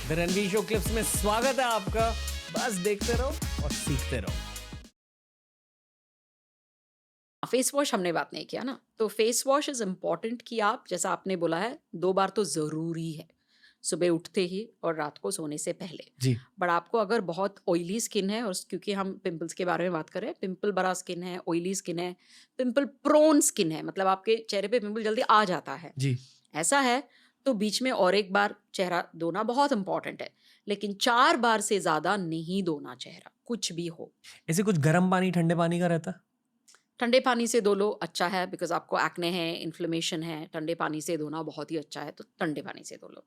The Ranveer show clips में स्वागत है आपका। बस देखते रहो और सीखते रहो। फेस वॉश हमने बात नहीं किया ना, तो फेस वॉश इज इम्पॉर्टेंट कि आप, जैसा आपने बोला है, 2 बार तो ज़रूरी है, सुबह उठते ही और रात को सोने से पहले। जी। बट आपको अगर बहुत ऑयली स्किन है, और क्योंकि हम पिंपल्स के बारे में बात कर रहे हैं, पिंपल भरा स्किन है, ऑयली स्किन है, पिंपल प्रोन स्किन है, मतलब आपके चेहरे पे पिंपल जल्दी आ जाता है, जी। ऐसा है, तो बीच में और एक बार चेहरा धोना बहुत इंपॉर्टेंट है, लेकिन 4 बार से ज़्यादा नहीं धोना चेहरा, कुछ भी हो। ऐसे कुछ गर्म पानी ठंडे पानी का रहता है? ठंडे पानी से धो लो, अच्छा है, बिकॉज़ आपको एक्ने है, इन्फ्लेमेशन है, ठंडे पानी से धोना बहुत ही अच्छा है, तो ठंडे पानी से धो लो।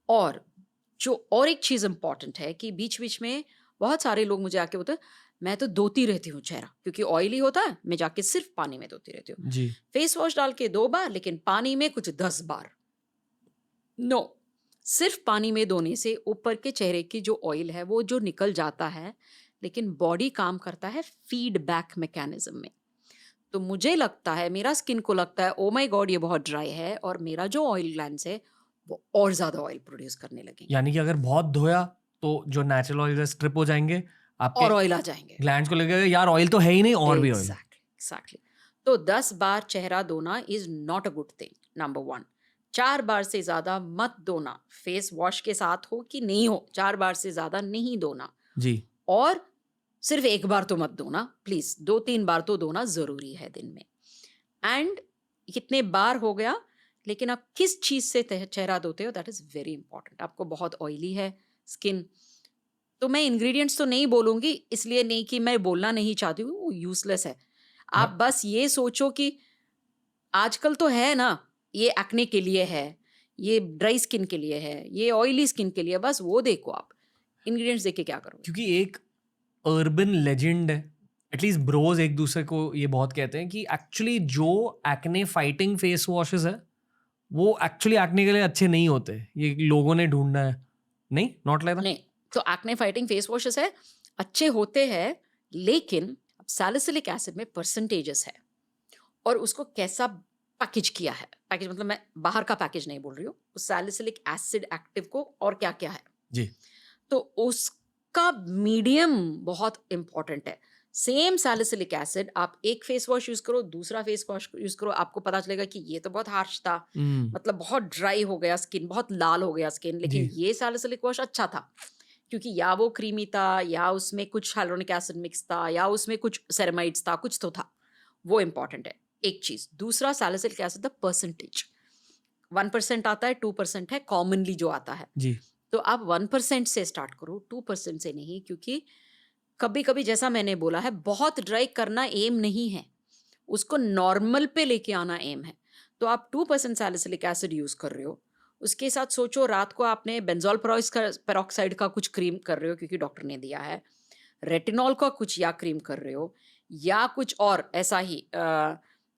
और जो और एक चीज़ इम्पॉर्टेंट है कि बीच-बीच में बहुत सारे लोग मुझे आके बोलते हैं, मैं तो धोती रहती हूँ चेहरा, क्योंकि ऑयली होता है, मैं जाके सिर्फ़ पानी में धोती रहती हूँ। जी। फेस वॉश डाल के 2 बार, लेकिन पानी में कुछ 10 बार। नो, सिर्फ़ पानी में धोने से ऊपर के चेहरे की जो ऑयल है, वो जो निकल जाता है, लेकिन बॉडी काम करता है फीडबैक मैकेनिज़्म में। तो मुझे लगता है, मेरा स्किन को लगता है, ओह माय गॉड ये बहुत ड्राई है, और मेरा जो ऑयल ग्लैंड्स है वो और ज़्यादा ऑयल प्रोड्यूस करने लगेंगे यानी कि अगर बहुत धोया तो जो नेचुरल ऑयल स्ट्रिप हो जाएंगे, आपके और ऑयल आ जाएंगे। ग्लैंड्स को लगेगा यार ऑयल तो है ही नहीं और भी ऑयल। एग्जैक्टली। तो 10 बार चेहरा धोना is not a good thing, number 1। 4 बार से ज़्यादा मत धोना, फेस वॉश के साथ हो कि नहीं हो, 4 बार से ज़्यादा नहीं धोना। जी। और सिर्फ 1 बार तो मत धोना, प्लीज़ 2-3 बार तो धोना ज़रूरी है दिन में। एंड कितने बार हो गया, लेकिन आप किस चीज़ से चेहरा धोते हो, दैट इज़ वेरी इंपॉर्टेंट। आपको बहुत ऑयली है स्किन, तो मैं इंग्रेडिएंट्स तो नहीं बोलूँगी, इसलिए नहीं कि मैं बोलना नहीं चाहती हूँ, वो यूज़लेस है। आप हाँ। बस ये सोचो कि आजकल तो है ना, ये एक्ने के लिए है, ये ड्राई स्किन के लिए है, ये ऑयली स्किन के लिए है, बस वो देखो आप। इंग्रेडिएंट्स देख के क्या करोगे? क्योंकि एक अर्बन लेजेंड है, एटलीस्ट ब्रोज एक दूसरे को ये बहुत कहते हैं कि एक्चुअली जो एक्ने फाइटिंग फेस वॉशेस है वो एक्चुअली एक्ने के लिए अच्छे नहीं होते, ये लोगों ने ढूंढना है। नहीं, नॉट लाइक दैट। नहीं, तो एक्ने फाइटिंग फेस वॉशेस है, अच्छे होते हैं, लेकिन अब सैलिसिलिक एसिड में परसेंटेजेस है, और उसको कैसा पैकेज किया है। पैकेज मतलब मैं बाहर का पैकेज नहीं बोल रही हूँ, उस सैलिसिलिक एसिड एक्टिव को और क्या-क्या है। जी। तो उसका मीडियम बहुत इंपॉर्टेंट है। सेम सैलिसिलिक एसिड आप एक फेस वॉश यूज़ करो, दूसरा फेस वॉश यूज़ करो, आपको पता चलेगा कि ये तो बहुत हार्श था, मतलब बहुत ड्राई हो गया स्किन, बहुत लाल हो गया स्किन, लेकिन जी। ये सैलिसिलिक वॉश अच्छा था, क्योंकि या वो क्रीमी था, या उसमें कुछ हाइलुरोनिक एसिड मिक्स था, या उसमें कुछ सेरेमाइड्स था, कुछ तो था। वो इम्पोर्टेंट है, एक चीज़। दूसरा सैलिसिलिक एसिड द परसेंटेज, 1% आता है, 2% है कॉमनली जो आता है। जी। तो आप 1% से स्टार्ट करो, 2% से नहीं, क्योंकि कभी-कभी जैसा मैंने बोला है, बहुत ड्राई करना एम नहीं है, उसको नॉर्मल पे लेके आना एम है। तो आप 2% सैलिसिलिक एसिड यूज़ कर रहे हो, उसके साथ सोचो रात को आपने बेंजोल पेरोक्साइड का कुछ क्रीम कर रहे हो क्योंकि डॉक्टर ने दिया है, रेटिनॉल का कुछ या क्रीम कर रहे हो, या कुछ और ऐसा ही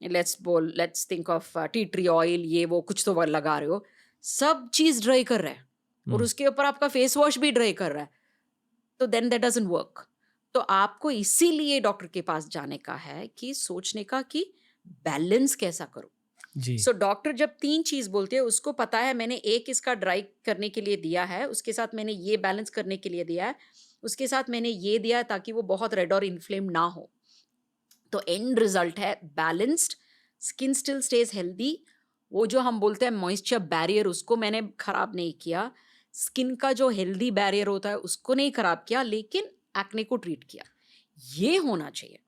let's think of tea tree oil, ये वो कुछ तो लगा रहे हो, सब चीज़ ड्राई कर रहा है, और उसके ऊपर आपका फेस वॉश भी ड्राई कर रहा है, तो देन दैट डजंट वर्क। तो आपको इसीलिए डॉक्टर के पास जाने का है, कि सोचने का कि बैलेंस कैसा करूं। जी। सो डॉक्टर जब 3 चीज बोलते हैं, उसको पता है मैंने एक इसका ड्राई करने के लिए दिया है, उसके साथ मैंने ये बैलेंस करने के लिए दिया है, उसके साथ मैंने ये दिया है ताकि वो बहुत रेड और इन्फ्लेम ना हो। तो एंड रिजल्ट है balanced, skin still stage healthy. वो जो हम बोलते हैं मॉइस्चर बैरियर, उसको मैंने खराब नहीं किया, स्किन का जो हेल्दी बैरियर होता है उसको नहीं खराब किया, लेकिन एक्ने को ट्रीट किया। ये होना चाहिए।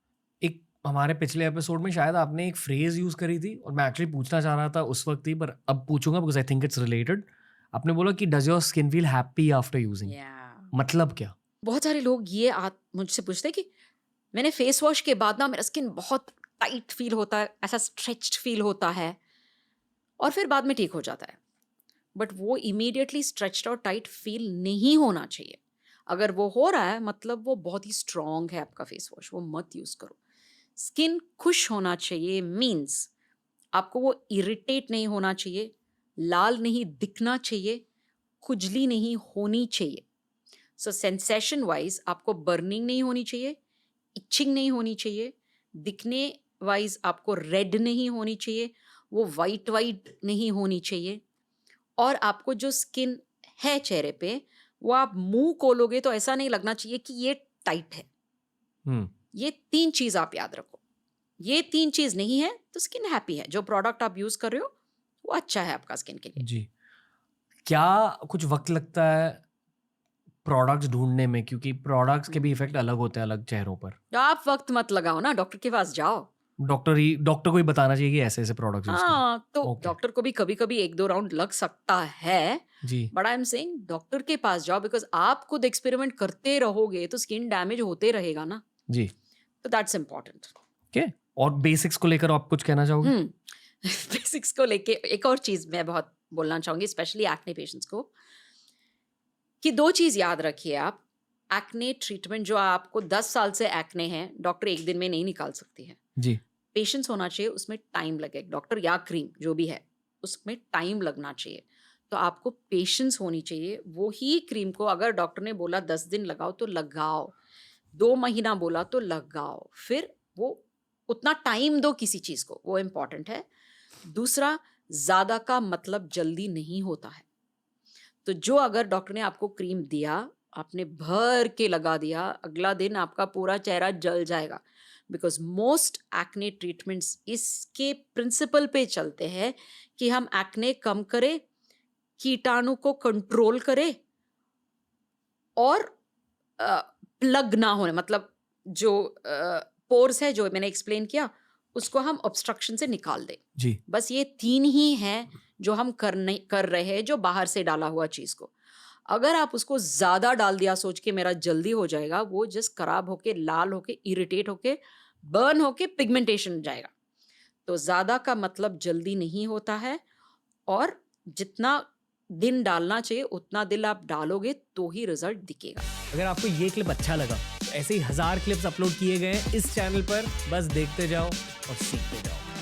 एक हमारे पिछले एपिसोड में शायद आपने एक फ्रेज यूज करी थी और मैं एक्चुअली पूछना चाह रहा था उस वक्त ही, पर अब पूछूंगा because I think it's related. आपने बोला कि does your skin feel happy after using, या मतलब क्या? बहुत सारे लोग ये मुझसे पूछते हैं कि मैंने फेस वॉश के बाद ना मेरा स्किन बहुत टाइट फील होता है, ऐसा स्ट्रेच्ड फील होता है, और फिर बाद में ठीक हो जाता है। बट वो इमीडिएटली स्ट्रेच्ड और टाइट फील नहीं होना चाहिए। अगर वो हो रहा है, मतलब वो बहुत ही स्ट्रॉन्ग है आपका फेस वॉश, वो मत यूज करो। स्किन खुश होना चाहिए, मीन्स आपको वो इरिटेट नहीं होना चाहिए, लाल नहीं दिखना चाहिए, खुजली नहीं होनी चाहिए। सो सेंसेशन वाइज आपको बर्निंग नहीं होनी चाहिए, इचिंग नहीं होनी चाहिए, दिखने वाइज आपको रेड नहीं होनी चाहिए, वो वाइट वाइट नहीं होनी चाहिए, और आपको जो स्किन है चेहरे पे, वो आप मुंह खोलोगे तो ऐसा नहीं लगना चाहिए कि ये टाइट है। हम्म ये 3 चीज आप याद रखो। ये 3 चीज नहीं है तो स्किन हैप्पी है। जो प्रोडक्ट आप यूज कर रहे हो वो अच्छा है आपका स्किन के लिए। जी। क्या कुछ वक्त लगता है प्रोडक्ट्स ढूंढने में, क्योंकि प्रोडक्ट्स के भी इफेक्ट अलग होते हैं अलग चेहरों पर? तो आप वक्त मत लगाओ ना, डॉक्टर के पास जाओ। डॉक्टर को ही बताना चाहिए कि ऐसे ऐसे प्रोडक्ट्स यूज करो। हाँ, तो ओके। डॉक्टर को भी कभी-कभी 1-2 राउंड लग सकता है, जी but I am saying doctor के पास जाओ, बिकॉज़ आप खुद एक्सपेरिमेंट करते रहोगे तो स्किन डैमेज होते रहेगा ना, जी। तो दैट्स इम्पोर्टेंट। ओके। और बेसिक्स को लेकर आप कुछ कहना चाहोगे? बेसिक्स को लेके एक और चीज़ मैं बहुत बोलना चाहूँगी, स्पेशली एक्ने पेशेंट्स को, कि 2 चीज़ याद रखिए आप। एक्ने ट्रीटमेंट जो आपको 10 साल से एक्ने है, डॉक्टर 1 दिन में नहीं निकाल सकती है। जी पेशेंस होना चाहिए, उसमें टाइम लगे। डॉक्टर या क्रीम जो भी है, उसमें टाइम लगना चाहिए। तो आपको पेशेंस होनी चाहिए। वो ही क्रीम को अगर डॉक्टर ने बोला 10 दिन लगाओ तो लगाओ, 2 महीना बोला तो लगाओ। फिर वो उतना टाइम दो किसी चीज़ को, वो इम्पोर्टेंट है। दूसरा, ज़्यादा का मतलब जल्दी नहीं होता है। तो जो अगर डॉक्टर ने आपको क्रीम दिया, आपने भर के लगा दिया, अगला दिन आपका पूरा चेहरा जल जाएगा। बिकॉज मोस्ट एक्ने ट्रीटमेंट्स इसके प्रिंसिपल पे चलते हैं कि हम एक्ने कम करें, कीटाणु को कंट्रोल करें और प्लग ना होने, मतलब जो पोर्स है जो मैंने एक्सप्लेन किया, उसको हम ऑब्स्ट्रक्शन से निकाल दें। जी बस ये 3 ही हैं जो हम कर रहे हैं, जो बाहर से डाला हुआ चीज़ को। अगर आप उसको ज़्यादा डाल दिया सोच के मेरा जल्दी हो जाएगा, वो जस्ट खराब होके, लाल होके, इरिटेट होके, बर्न होके पिगमेंटेशन जाएगा। तो ज़्यादा का मतलब जल्दी नहीं होता है, और जितना दिन डालना चाहिए उतना दिन आप डालोगे तो ही रिजल्ट दिखेगा। अगर आपको ये क्लिप अच्छा लगा तो ऐसे ही 1000 क्लिप्स अपलोड किए गए हैं इस चैनल पर, बस देखते जाओ और सीखते जाओ।